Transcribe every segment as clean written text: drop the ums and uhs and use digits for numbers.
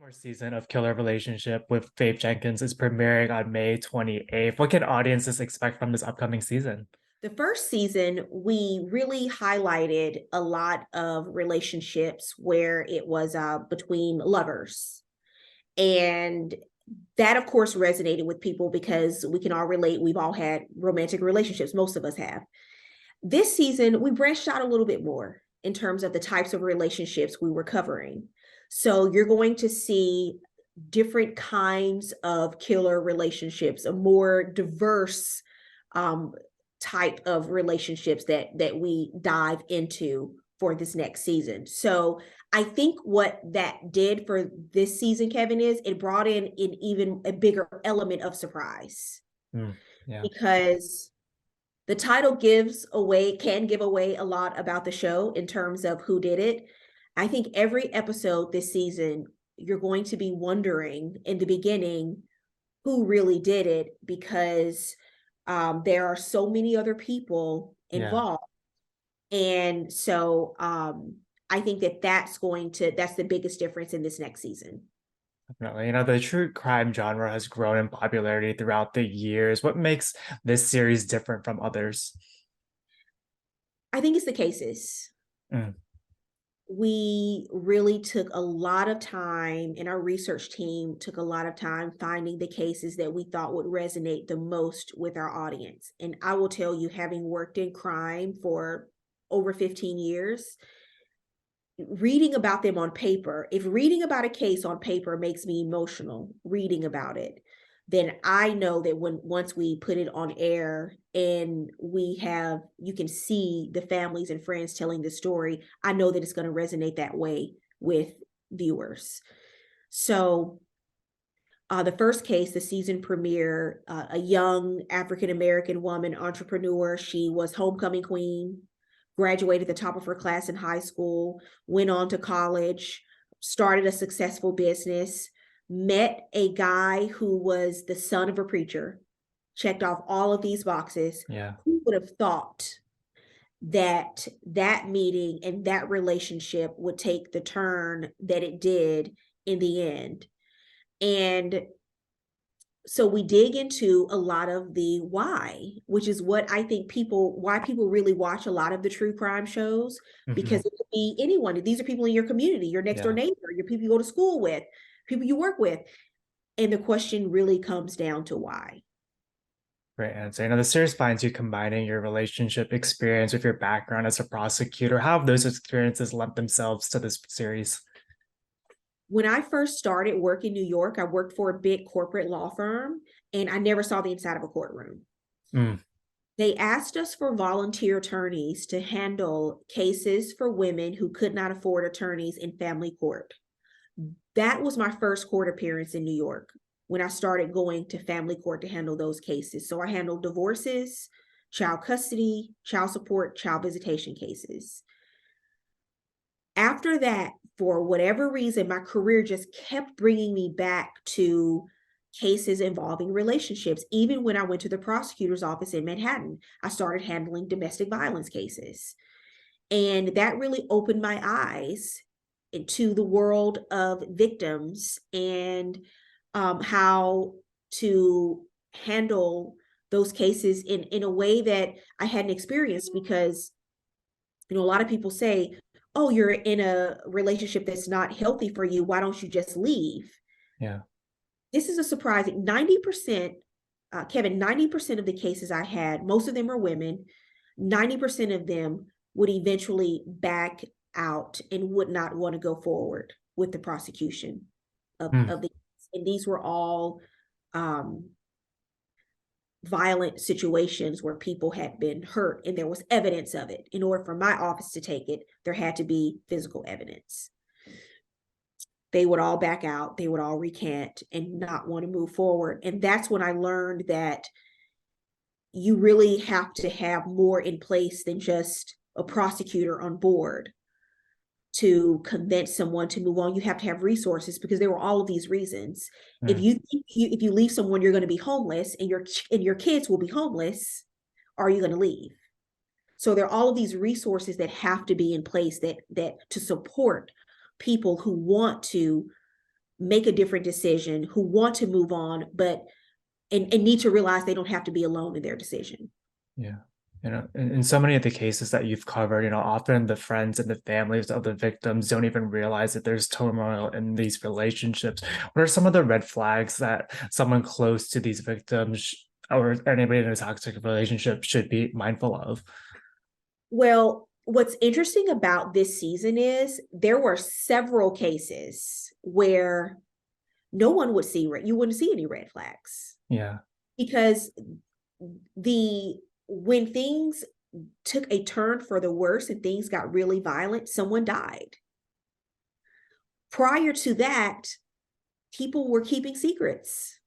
More season of Killer Relationship with Faith Jenkins is premiering on May 28th. What can audiences expect from this upcoming season? The first season, we really highlighted a lot of relationships where it was between lovers. And that, of course, resonated with people because we can all relate. We've all had romantic relationships, most of us have. This season, we branched out a little bit more in terms of the types of relationships we were covering. So you're going to see different kinds of killer relationships, a more diverse um, type of relationships that we dive into for this next season. So I think what that did for this season, Kevin, is it brought in an even a bigger element of surprise Mm, yeah. because the title can give away a lot about the show in terms of who did it. I think every episode this season, you're going to be wondering in the beginning who really did it because there are so many other people Yeah. involved. And so I think that's the biggest difference in this next season. Definitely. The true crime genre has grown in popularity throughout the years. What makes this series different from others? I think it's the cases. Mm, We really took a lot of time, and our research team took a lot of time finding the cases that we thought would resonate the most with our audience. And I will tell you, having worked in crime for over 15 years, reading about them on paper, if reading about a case on paper makes me emotional, reading about it, then I know that once we put it on air and you can see the families and friends telling the story, I know that it's going to resonate that way with viewers. So the first case, the season premiere, a young African American woman entrepreneur. She was homecoming queen, graduated the top of her class in high school, went on to college, started a successful business, met a guy who was the son of a preacher, checked off all of these boxes. yeah. Who would have thought that that meeting and that relationship would take the turn that it did in the end? And so we dig into a lot of the why, which is what I think why people really watch a lot of the true crime shows, because Hmm. it could be anyone. These are people in your community, your next door Yeah. neighbor, your people you go to school with, people you work with. And the question really comes down to why. Great answer. The series finds you combining your relationship experience with your background as a prosecutor. How have those experiences lent themselves to this series? When I first started work in New York, I worked for a big corporate law firm and I never saw the inside of a courtroom. Mm, They asked us for volunteer attorneys to handle cases for women who could not afford attorneys in family court. That was my first court appearance in New York when I started going to family court to handle those cases. So I handled divorces, child custody, child support, child visitation cases. After that, for whatever reason, my career just kept bringing me back to cases involving relationships. Even when I went to the prosecutor's office in Manhattan, I started handling domestic violence cases. And that really opened my eyes into the world of victims and how to handle those cases in a way that I hadn't experienced because a lot of people say, oh, you're in a relationship that's not healthy for you. Why don't you just leave? yeah. This is a surprising 90%, Kevin, 90% of the cases I had, most of them are women, 90% of them would eventually back out and would not want to go forward with the prosecution Mm, of the, and these were all um, violent situations where people had been hurt and there was evidence of it. In order for my office to take it, there had to be physical evidence. They would all back out, they would all recant and not want to move forward. And that's when I learned that you really have to have more in place than just a prosecutor on board to convince someone to move on. You have to have resources because there were all of these reasons. If mm. if you leave someone, you're going to be homeless, and your kids will be homeless. Are you going to leave? So there are all of these resources that have to be in place that to support people who want to make a different decision, who want to move on, but and need to realize they don't have to be alone in their decision. Yeah. In so many of the cases that you've covered, often the friends and the families of the victims don't even realize that there's turmoil in these relationships. What are some of the red flags that someone close to these victims or anybody in a toxic relationship should be mindful of? Well, what's interesting about this season is there were several cases where no one would see, you wouldn't see any red flags, Yeah. because when things took a turn for the worse and things got really violent, someone died. Prior to that, people were keeping secrets.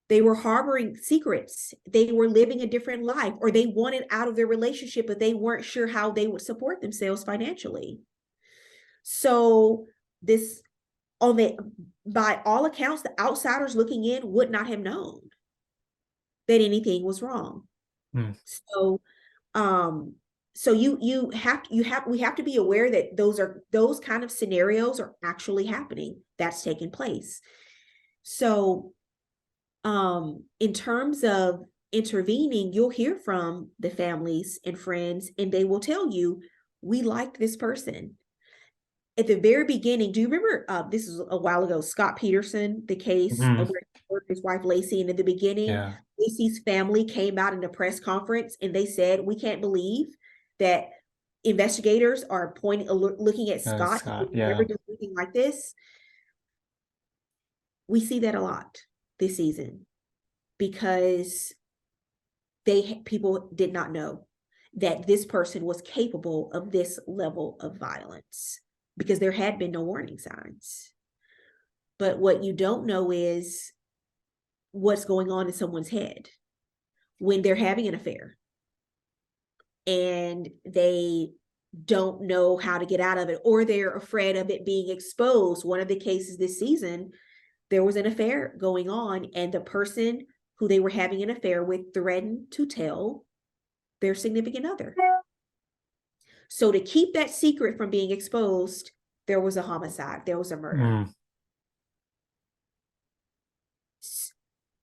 They were harboring secrets. They were living a different life, or they wanted out of their relationship, but they weren't sure how they would support themselves financially. So this, by all accounts, the outsiders looking in would not have known that anything was wrong. Mm. So, so we have to be aware that those kind of scenarios are actually happening. That's taking place. So, in terms of intervening, you'll hear from the families and friends, and they will tell you, we liked this person. At the very beginning, do you remember, this is a while ago, Scott Peterson, the case Mhm. of where his wife Lacey, and at the beginning, Yeah. Lacey's family came out in a press conference and they said, we can't believe that investigators are looking at Scott. He Scott. would never Yeah. do anything like this. We see that a lot this season because people did not know that this person was capable of this level of violence because there had been no warning signs. But what you don't know is what's going on in someone's head when they're having an affair and they don't know how to get out of it, or they're afraid of it being exposed. One of the cases this season, there was an affair going on, and the person who they were having an affair with threatened to tell their significant other. So to keep that secret from being exposed, there was a homicide, there was a murder. Mm.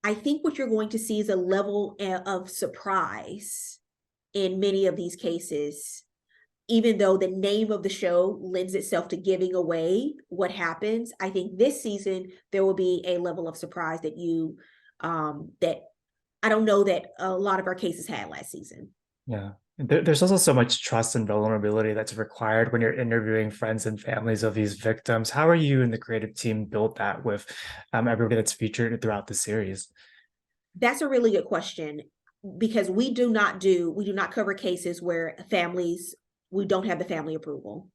I think what you're going to see is a level of surprise in many of these cases, even though the name of the show lends itself to giving away what happens. I think this season there will be a level of surprise that that I don't know that a lot of our cases had last season. Yeah. There's also so much trust and vulnerability that's required when you're interviewing friends and families of these victims. How are you and the creative team built that with everybody that's featured throughout the series? That's a really good question, because we do not cover cases where we don't have the family approval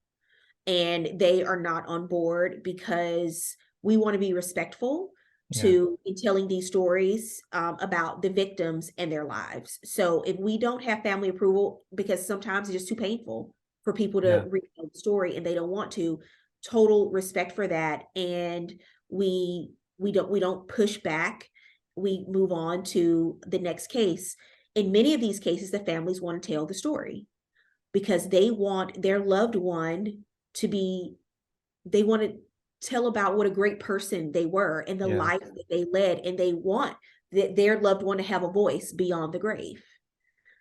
and they are not on board, because we want to be respectful Yeah. in telling these stories about the victims and their lives. So if we don't have family approval, because sometimes it's just too painful for people to Yeah. read the story and they don't want to, total respect for that. And we don't push back. We move on to the next case. In many of these cases, the families want to tell the story because they want their loved one to be, they want to tell about what a great person they were and the Yeah. life that they led, and they want their loved one to have a voice beyond the grave.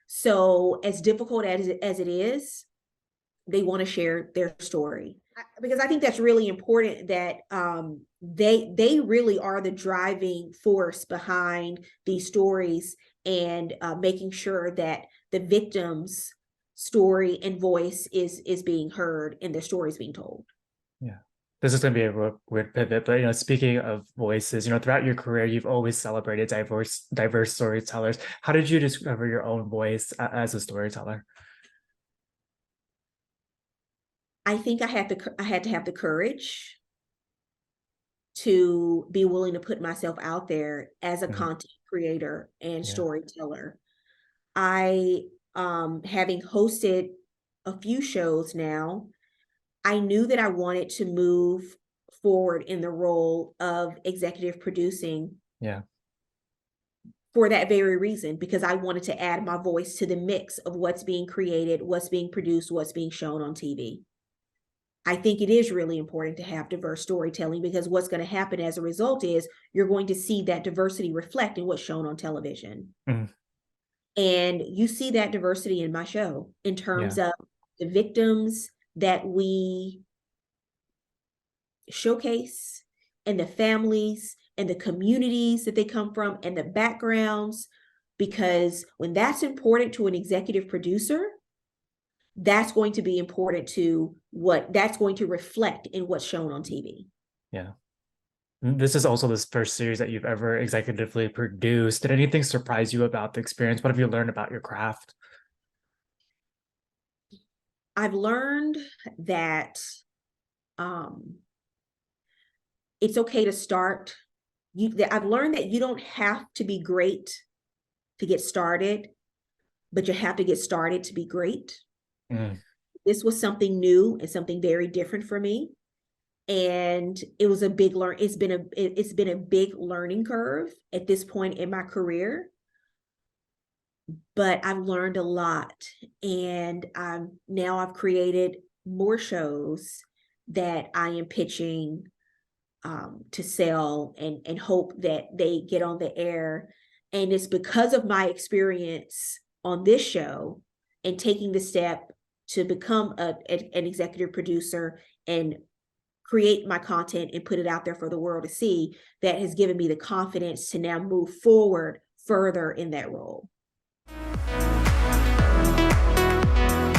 So as difficult as it is, they want to share their story, because I think that's really important, that they really are the driving force behind these stories, and making sure that the victim's story and voice is being heard and their story is being told. Yeah. This is going to be a weird pivot, but speaking of voices, throughout your career, you've always celebrated diverse storytellers. How did you discover your own voice as a storyteller? I think I had to have the courage to be willing to put myself out there as a Mm. content creator and Yeah. storyteller. I, having hosted a few shows now, I knew that I wanted to move forward in the role of executive producing Yeah. for that very reason, because I wanted to add my voice to the mix of what's being created, what's being produced, what's being shown on TV. I think it is really important to have diverse storytelling, because what's going to happen as a result is you're going to see that diversity reflect in what's shown on television. Mm, And you see that diversity in my show in yeah. terms of the victims that we showcase, and the families and the communities that they come from, and the backgrounds. Because when that's important to an executive producer, that's going to be important to what that's going to reflect in what's shown on TV. Yeah. This is also this first series that you've ever executively produced. Did anything surprise you about the experience? What have you learned about your craft? I've learned that um, it's okay to start. I've learned that you don't have to be great to get started, but you have to get started to be great. Mm, This was something new and something very different for me, and it was a big learn. It's been a big learning curve at this point in my career, but I've learned a lot, and now I've created more shows that I am pitching to sell, and hope that they get on the air. And it's because of my experience on this show and taking the step to become an executive producer and create my content and put it out there for the world to see, that has given me the confidence to now move forward further in that role.